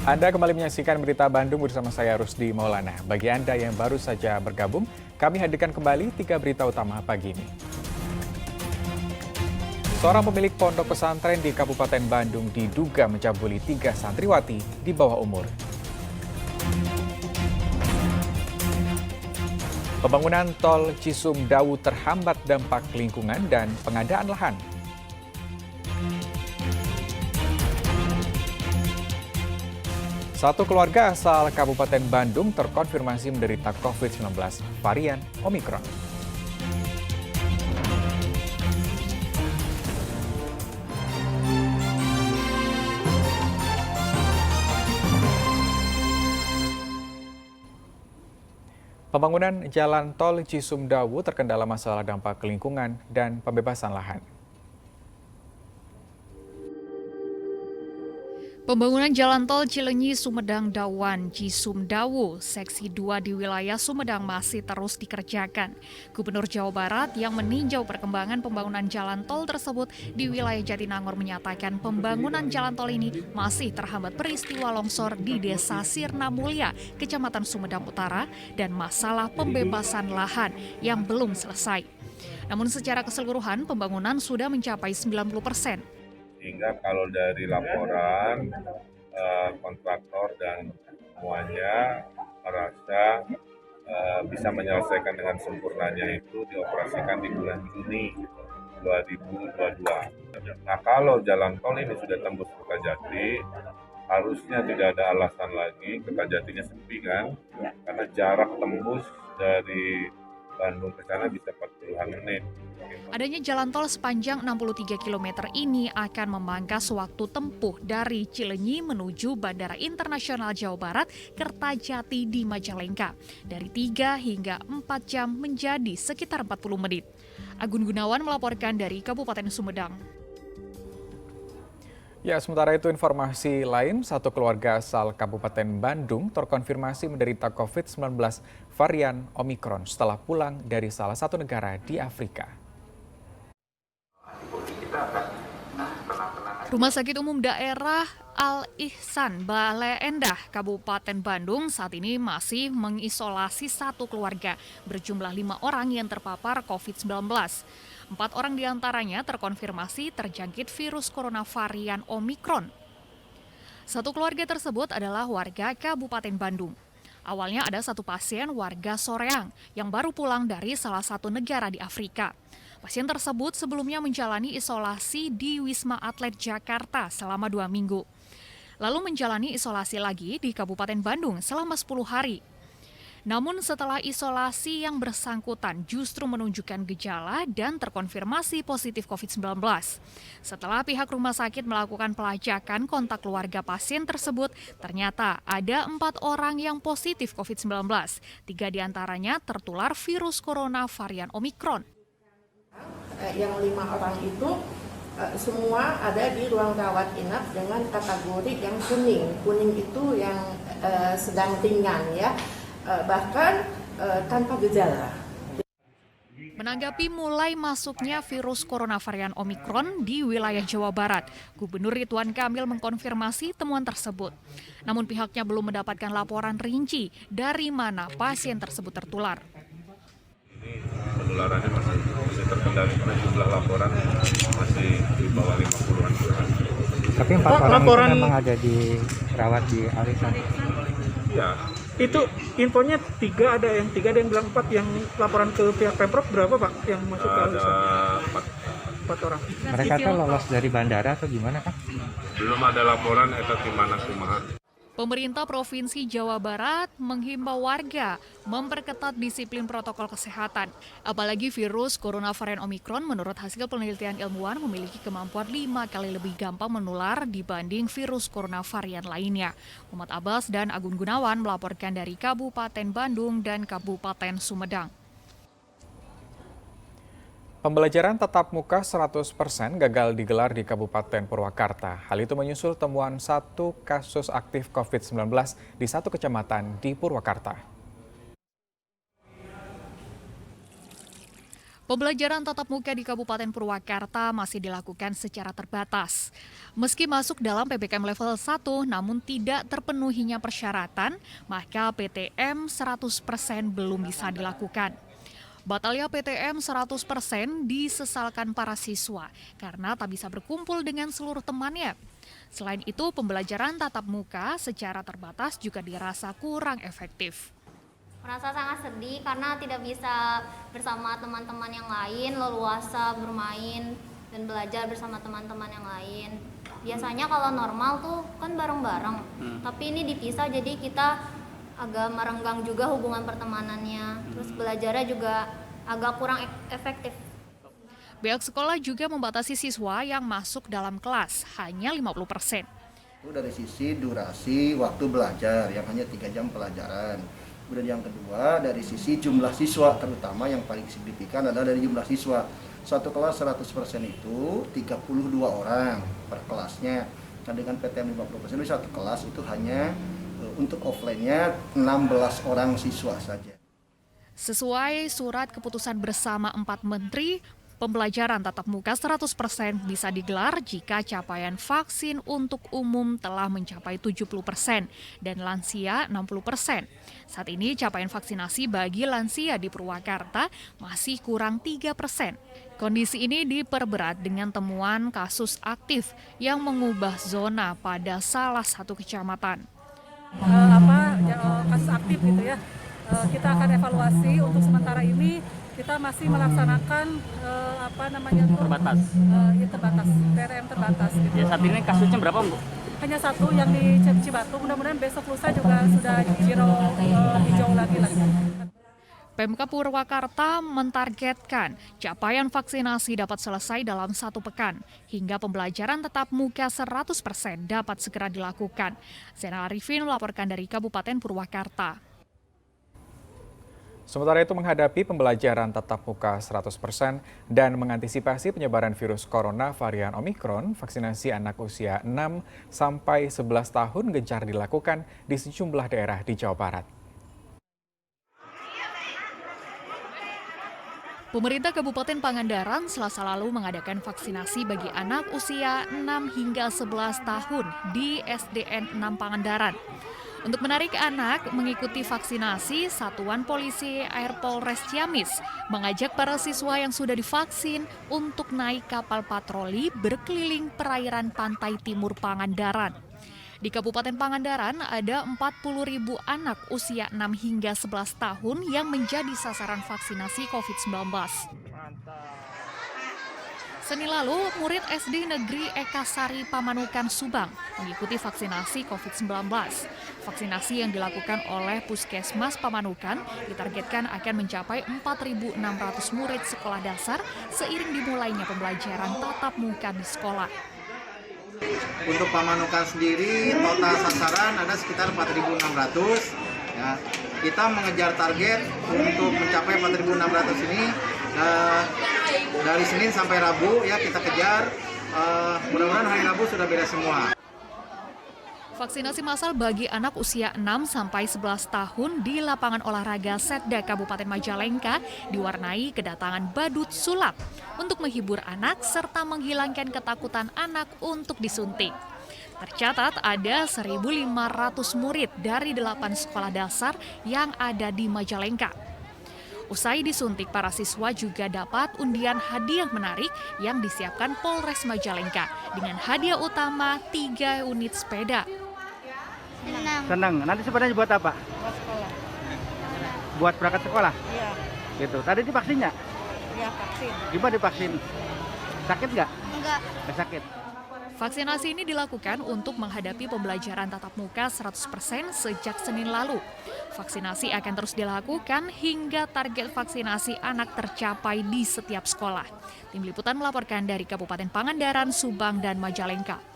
Anda kembali menyaksikan Berita Bandung bersama saya Rusdi Maulana. Bagi Anda yang baru saja bergabung, kami hadirkan kembali 3 berita utama pagi ini. Seorang pemilik pondok pesantren di Kabupaten Bandung diduga mencabuli 3 santriwati di bawah umur. Pembangunan tol Cisumdawu terhambat dampak lingkungan dan pengadaan lahan. Satu keluarga asal Kabupaten Bandung terkonfirmasi menderita COVID-19 varian Omikron. Pembangunan jalan tol Cisumdawu terkendala masalah dampak lingkungan dan pembebasan lahan. Pembangunan jalan tol Cilenyi-Sumedang-Dawan Cisumdawu, seksi 2 di wilayah Sumedang masih terus dikerjakan. Gubernur Jawa Barat yang meninjau perkembangan pembangunan jalan tol tersebut di wilayah Jatinangor menyatakan pembangunan jalan tol ini masih terhambat peristiwa longsor di Desa Sirna Mulia, Kecamatan Sumedang Utara, dan masalah pembebasan lahan yang belum selesai. Namun secara keseluruhan pembangunan sudah mencapai 90%. Sehingga kalau dari laporan kontraktor dan semuanya merasa bisa menyelesaikan dengan sempurnanya itu dioperasikan di bulan Juni 2022. Nah, kalau jalan tol ini sudah tembus Kertajati, harusnya tidak ada alasan lagi, Kertajatinya sepi kan, karena jarak tembus dari Bandung ke sana bisa 40-an menit. Adanya jalan tol sepanjang 63 km ini akan memangkas waktu tempuh dari Cilenyi menuju Bandara Internasional Jawa Barat Kertajati di Majalengka dari 3 hingga 4 jam menjadi sekitar 40 menit. Agun Gunawan melaporkan dari Kabupaten Sumedang. Ya, sementara itu informasi lain, satu keluarga asal Kabupaten Bandung terkonfirmasi menderita COVID-19 varian Omikron setelah pulang dari salah satu negara di Afrika. Rumah Sakit Umum Daerah Al-Ihsan, Bale Endah, Kabupaten Bandung saat ini masih mengisolasi satu keluarga berjumlah 5 orang yang terpapar COVID-19. 4 orang diantaranya terkonfirmasi terjangkit virus corona varian Omikron. Satu keluarga tersebut adalah warga Kabupaten Bandung. Awalnya ada satu pasien warga Soreang yang baru pulang dari salah satu negara di Afrika. Pasien tersebut sebelumnya menjalani isolasi di Wisma Atlet Jakarta selama 2 minggu. Lalu menjalani isolasi lagi di Kabupaten Bandung selama 10 hari. Namun setelah isolasi yang bersangkutan justru menunjukkan gejala dan terkonfirmasi positif COVID-19. Setelah pihak rumah sakit melakukan pelacakan kontak keluarga pasien tersebut, ternyata ada 4 orang yang positif COVID-19. 3 diantaranya tertular virus corona varian Omikron. Yang 5 orang itu semua ada di ruang rawat inap dengan kategori yang kuning. Kuning itu yang sedang ringan ya, bahkan tanpa gejala. Menanggapi mulai masuknya virus corona varian Omikron di wilayah Jawa Barat, Gubernur Ridwan Kamil mengkonfirmasi temuan tersebut. Namun pihaknya belum mendapatkan laporan rinci dari mana pasien tersebut tertular. Penularannya masih terkendali karena jumlah laporan masih di bawah 50-an. Tapi 4 orang itu memang ada dirawat di Al-Ihsan. Ya, Itu infonya 3 ada yang bilang 4, yang laporan ke pihak Pemprov berapa Pak yang masuk ke ada Al-Ihsan? 4 orang. Mereka tuh lolos dari bandara atau gimana Kak? belum ada laporan eta di mana kumaha. Pemerintah Provinsi Jawa Barat menghimbau warga memperketat disiplin protokol kesehatan. Apalagi virus corona varian Omikron menurut hasil penelitian ilmuwan memiliki kemampuan 5 kali lebih gampang menular dibanding virus corona varian lainnya. Muhammad Abbas dan Agun Gunawan melaporkan dari Kabupaten Bandung dan Kabupaten Sumedang. Pembelajaran tatap muka 100% gagal digelar di Kabupaten Purwakarta. Hal itu menyusul temuan 1 kasus aktif COVID-19 di 1 kecamatan di Purwakarta. Pembelajaran tatap muka di Kabupaten Purwakarta masih dilakukan secara terbatas. Meski masuk dalam PPKM level 1 namun tidak terpenuhinya persyaratan, maka PTM 100% belum bisa dilakukan. Batalnya PTM 100% disesalkan para siswa karena tak bisa berkumpul dengan seluruh temannya. Selain itu, pembelajaran tatap muka secara terbatas juga dirasa kurang efektif. Merasa sangat sedih karena tidak bisa bersama teman-teman yang lain, leluasa bermain dan belajar bersama teman-teman yang lain. Biasanya kalau normal tuh kan bareng-bareng, tapi ini dipisah jadi kita agak merenggang juga hubungan pertemanannya. Terus belajarnya juga agak kurang efektif. Pihak sekolah juga membatasi siswa yang masuk dalam kelas hanya 50%. Itu dari sisi durasi waktu belajar yang hanya 3 jam pelajaran. Kemudian yang kedua dari sisi jumlah siswa, terutama yang paling signifikan adalah dari jumlah siswa. Satu kelas 100% itu 32 orang per kelasnya. Nah dengan PTM 50% itu satu kelas itu hanya untuk offline-nya 16 orang siswa saja. Sesuai surat keputusan bersama 4 menteri, pembelajaran tatap muka 100% bisa digelar jika capaian vaksin untuk umum telah mencapai 70% dan lansia 60%. Saat ini capaian vaksinasi bagi lansia di Purwakarta masih kurang 3%. Kondisi ini diperberat dengan temuan kasus aktif yang mengubah zona pada salah satu kecamatan. Kasus aktif gitu ya. Kita akan evaluasi untuk sementara ini. Kita masih melaksanakan terbatas. Terbatas, PTM terbatas. Gitu. Ya, saat ini kasusnya berapa, Bu? Hanya satu yang di Cibatu. Mudah-mudahan besok lusa juga sudah hijau lagi. Pemkab Purwakarta mentargetkan capaian vaksinasi dapat selesai dalam 1 pekan hingga pembelajaran tatap muka 100% dapat segera dilakukan. Zainal Arifin melaporkan dari Kabupaten Purwakarta. Sementara itu menghadapi pembelajaran tatap muka 100% dan mengantisipasi penyebaran virus corona varian Omikron, vaksinasi anak usia 6 sampai 11 tahun gencar dilakukan di sejumlah daerah di Jawa Barat. Pemerintah Kabupaten Pangandaran Selasa lalu mengadakan vaksinasi bagi anak usia 6 hingga 11 tahun di SDN 6 Pangandaran. Untuk menarik anak mengikuti vaksinasi, Satuan Polisi Air Polres Ciamis mengajak para siswa yang sudah divaksin untuk naik kapal patroli berkeliling perairan pantai timur Pangandaran. Di Kabupaten Pangandaran ada 40.000 anak usia 6 hingga 11 tahun yang menjadi sasaran vaksinasi COVID-19. Senin lalu, murid SD Negeri Eka Sari Pamanukan Subang mengikuti vaksinasi COVID-19. Vaksinasi yang dilakukan oleh Puskesmas Pamanukan ditargetkan akan mencapai 4.600 murid sekolah dasar seiring dimulainya pembelajaran tatap muka di sekolah. Untuk Pamanukan sendiri, total sasaran ada sekitar 4.600. Ya, kita mengejar target untuk mencapai 4.600 ini dari Senin sampai Rabu ya kita kejar. Mudah-mudahan hari Rabu sudah beres semua. Vaksinasi massal bagi anak usia 6 sampai 11 tahun di lapangan olahraga Setda Kabupaten Majalengka diwarnai kedatangan badut sulap untuk menghibur anak serta menghilangkan ketakutan anak untuk disuntik. Tercatat ada 1.500 murid dari 8 sekolah dasar yang ada di Majalengka. Usai disuntik, para siswa juga dapat undian hadiah menarik yang disiapkan Polres Majalengka dengan hadiah utama 3 unit sepeda. Senang. Nanti sepedanya buat apa? Buat sekolah. Buat berangkat sekolah? Iya. Gitu. Tadi divaksinnya? Iya, vaksin. Gimana divaksin? Sakit nggak? Enggak. Nggak sakit. Vaksinasi ini dilakukan untuk menghadapi pembelajaran tatap muka 100% sejak Senin lalu. Vaksinasi akan terus dilakukan hingga target vaksinasi anak tercapai di setiap sekolah. Tim Liputan melaporkan dari Kabupaten Pangandaran, Subang, dan Majalengka.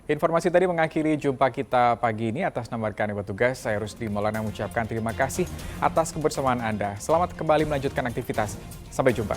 Informasi tadi mengakhiri jumpa kita pagi ini. Atas nama rekan petugas, saya Rusdi Maulana mengucapkan terima kasih atas kebersamaan Anda. Selamat kembali melanjutkan aktivitas. Sampai jumpa.